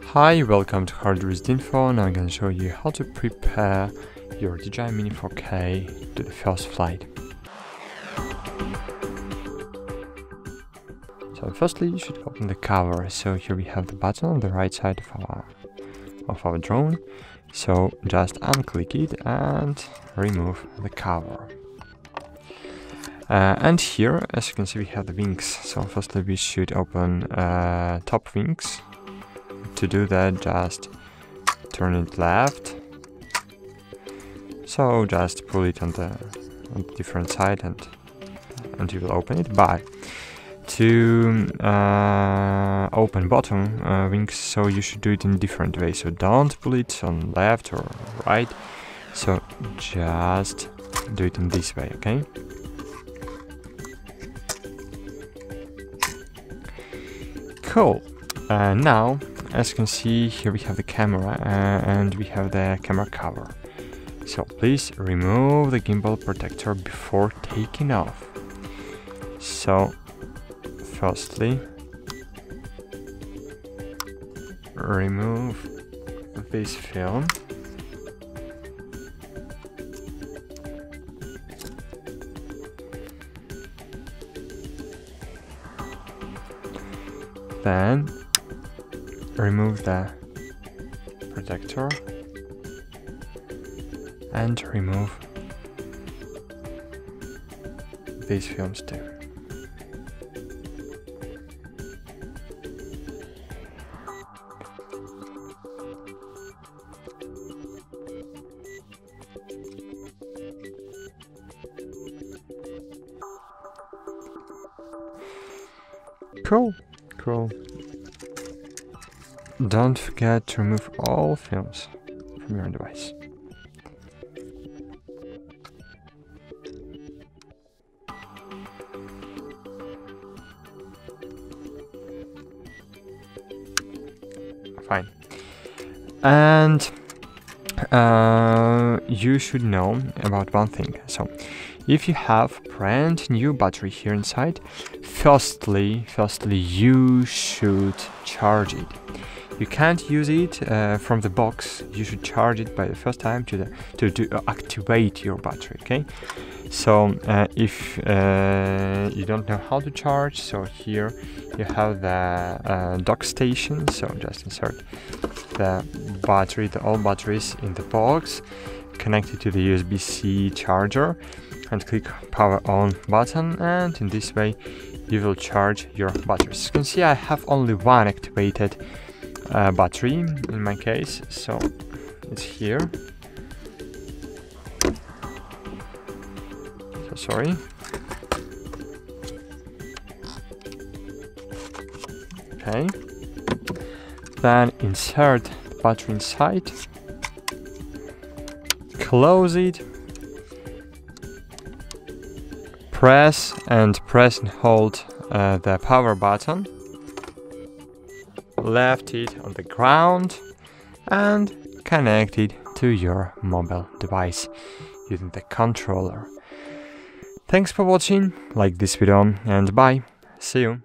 Hi, welcome to HardReset.Info. Now I'm going to show you how to prepare your DJI Mini 4K to the first flight. So firstly, you should open the cover. So here we have the button on the right side of our drone. So just unclick it and remove the cover. And here, as you can see, we have the wings. So firstly, we should open top wings. To do that, just turn it left. So just pull it on the different side and you will open it. But to open bottom wings, so you should do it in a different way. So don't pull it on left or right. So just do it in this way, okay? Cool. Now, as you can see, here we have the camera and we have the camera cover. So please remove the gimbal protector before taking off. So firstly, remove this film. Then remove the protector and remove these films too. Cool. Don't forget to remove all films from your device. Fine. And you should know about one thing. So if you have brand new battery here inside, firstly you should charge it. You can't use it from the box. You should charge it by the first time to activate your battery, okay? So if you don't know how to charge, so here you have the dock station. So just insert the all batteries in the box, connect it to the USB-C charger and click power on button, and in this way you will charge your batteries. As you can see, I have only one activated battery in my case, so it's here. So sorry. Okay. Then insert the battery inside. Close it. Press and hold the power button. Left it on the ground and connect it to your mobile device using the controller. Thanks for watching, like this video and bye, see you.